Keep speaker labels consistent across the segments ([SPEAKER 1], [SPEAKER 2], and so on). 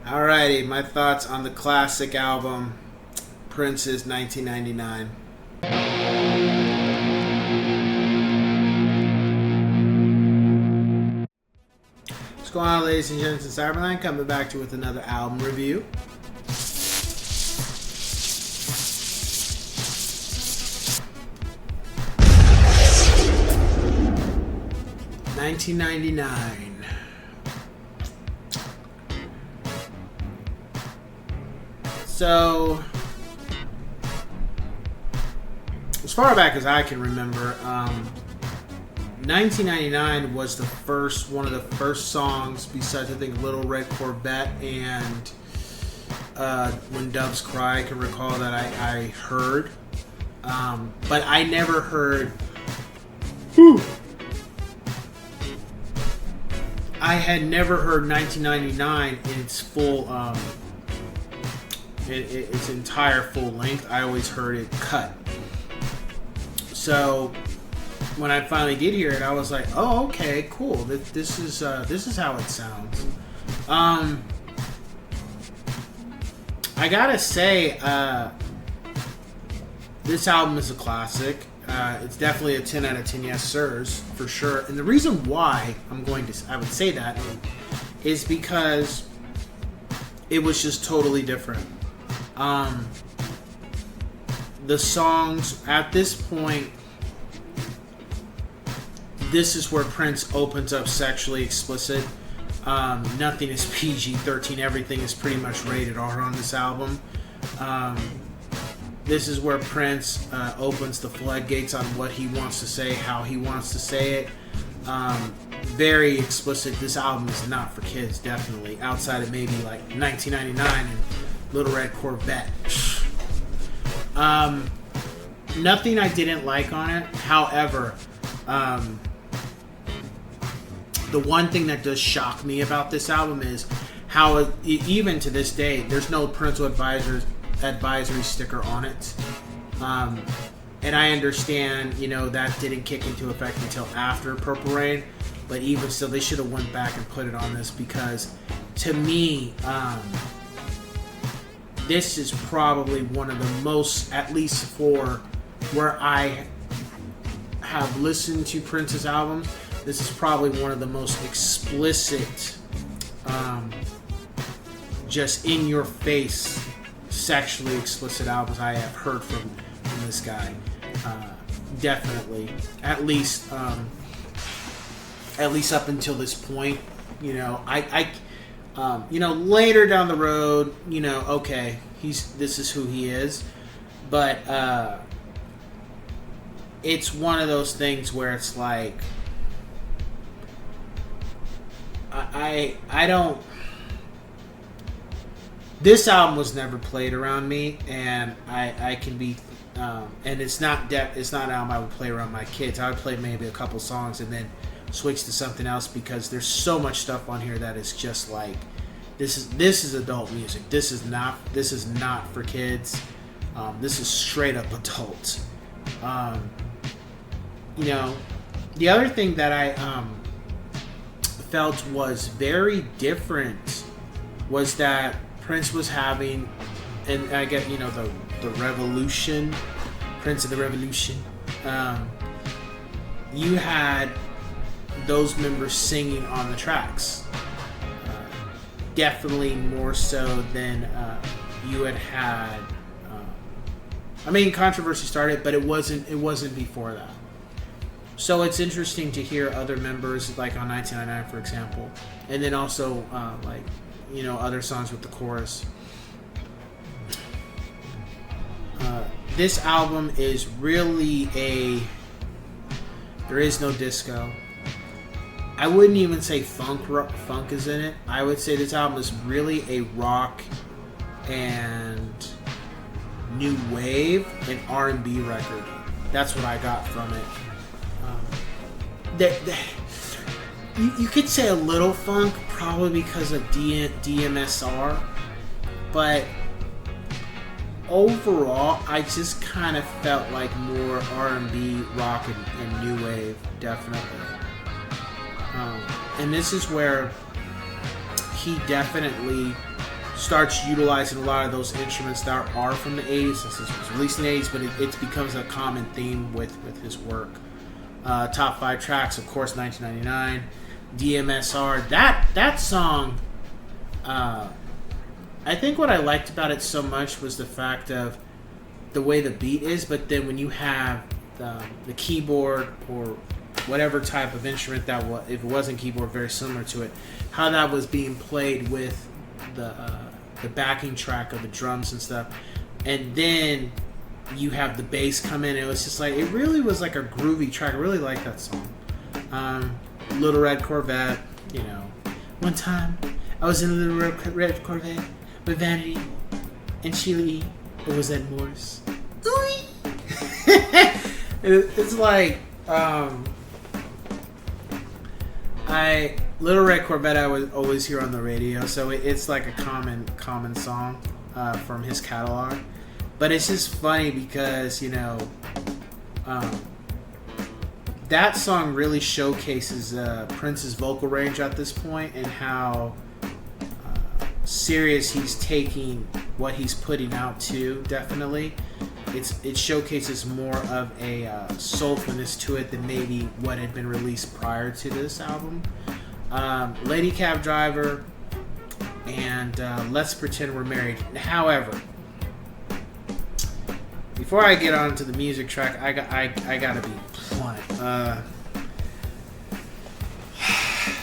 [SPEAKER 1] Alrighty, my thoughts on the classic album, Prince's 1999. What's going on, ladies and gents? It's Cyberline coming back to you with another album review. $1999. So, as far back as I can remember, 1999 was one of the first songs, besides I think Little Red Corvette and When Doves Cry, I can recall that I heard. But I never heard... I had never heard 1999 in its full... its entire full length. I always heard it cut. So when I finally did hear it, I was like, "Oh, okay, cool. This is how it sounds." I gotta say, this album is a classic. It's definitely a 10 out of 10 yes-sirs for sure. And the reason why I would say that is because it was just totally different. The songs at this point, this is where Prince opens up sexually explicit. Nothing is PG-13. Everything is pretty much rated R on this album. This is where Prince opens the floodgates on what he wants to say, how he wants to say it. Very explicit. This album is not for kids, definitely. Outside of maybe like 1999 and Little Red Corvette. Nothing I didn't like on it. However, the one thing that does shock me about this album is how even to this day, there's no parental advisory sticker on it. And I understand, that didn't kick into effect until after Purple Rain, but even still, they should have went back and put it on this, because to me, this is probably one of the most, at least for where I have listened to Prince's albums, this is probably one of the most explicit, just in your face, sexually explicit albums I have heard from this guy. Definitely, at least up until this point, later down the road, okay, this is who he is, but it's one of those things where it's like, I don't. This album was never played around me, and I can be, and it's not an album I would play around my kids. I would play maybe a couple songs and then switch to something else, because there's so much stuff on here that is just like, this is adult music. This is not for kids. This is straight up adult. The other thing that I felt was very different was that Prince was having, and I get the revolution, Prince of the Revolution. You had those members singing on the tracks, definitely more so than you had. Controversy started, but it wasn't before that. So it's interesting to hear other members, like on 1999, for example, and then also other songs with the chorus. This album is really there is no disco. I wouldn't even say funk is in it. I would say this album is really a rock and new wave and R&B record. That's what I got from it. You could say a little funk, probably because of D.M.S.R, but overall, I just kind of felt like more R&B, rock, and new wave, definitely. And this is where he definitely starts utilizing a lot of those instruments that are from the 80s. This was released in the 80s, but it becomes a common theme with his work. Top 5 tracks, of course, 1999. D.M.S.R. That song, I think what I liked about it so much was the fact of the way the beat is, but then when you have the keyboard or whatever type of instrument that was, if it wasn't keyboard, very similar to it, how that was being played with the backing track of the drums and stuff, and then you have the bass come in. It was just like, it really was like a groovy track. I really like that song. Little Red Corvette, you know. One time I was in a little red Corvette with Vanity and Sheila E. It was at Morse. It's like Little Red Corvette I would always hear on the radio, so it's like a common song from his catalog. But it's just funny because, you know, that song really showcases Prince's vocal range at this point and how serious he's taking what he's putting out too. Definitely, it showcases more of a soulfulness to it than maybe what had been released prior to this album. Lady Cab Driver and Let's Pretend We're Married. However, before I get on to the music track, I gotta be blunt.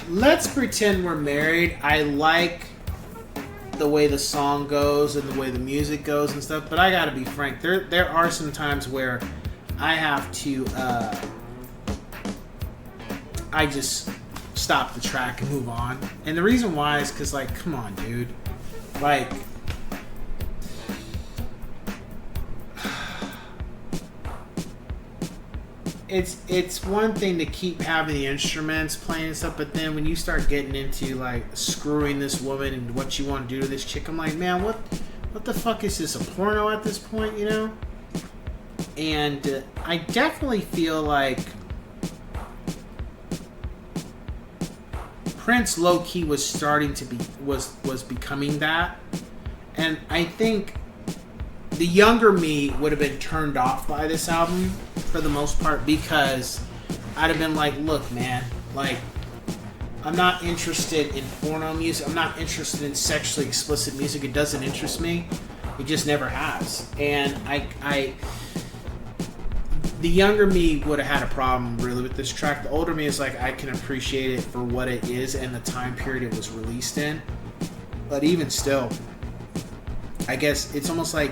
[SPEAKER 1] Let's Pretend We're Married. I like the way the song goes and the way the music goes and stuff, but I gotta be frank. There are some times where I have to I just stop the track and move on. And the reason why is because, like, come on, dude. Like, it's one thing to keep having the instruments playing and stuff, but then when you start getting into like screwing this woman and what you want to do to this chick, I'm like, man, what the fuck is this, a porno at this point, you know? And I definitely feel like Prince low-key was starting to be was becoming that, and I think the younger me would have been turned off by this album for the most part, because I'd have been like, look, man, like, I'm not interested in porno music. I'm not interested in sexually explicit music. It doesn't interest me. It just never has. And the younger me would have had a problem really with this track. The older me is like, I can appreciate it for what it is and the time period it was released in. But even still, I guess it's almost like,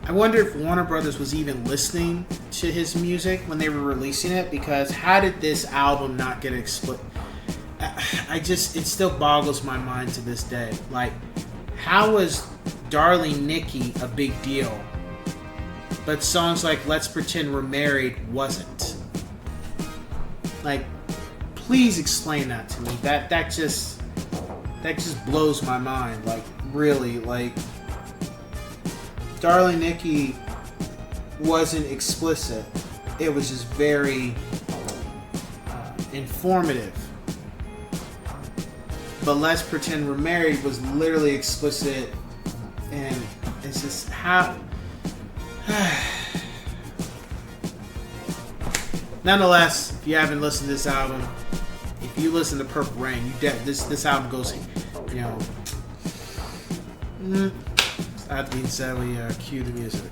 [SPEAKER 1] I wonder if Warner Brothers was even listening to his music when they were releasing it, because how did this album not get explicit? It still boggles my mind to this day. Like, how was Darling Nikki a big deal, but songs like Let's Pretend We're Married wasn't? Like, please explain that to me. That just blows my mind. Like, really, like, Darling Nikki wasn't explicit. It was just very informative. But Let's Pretend We're Married was literally explicit, and it's just how... Nonetheless, if you haven't listened to this album, if you listen to Purple Rain, this album goes, you know... That being said, we cue the music.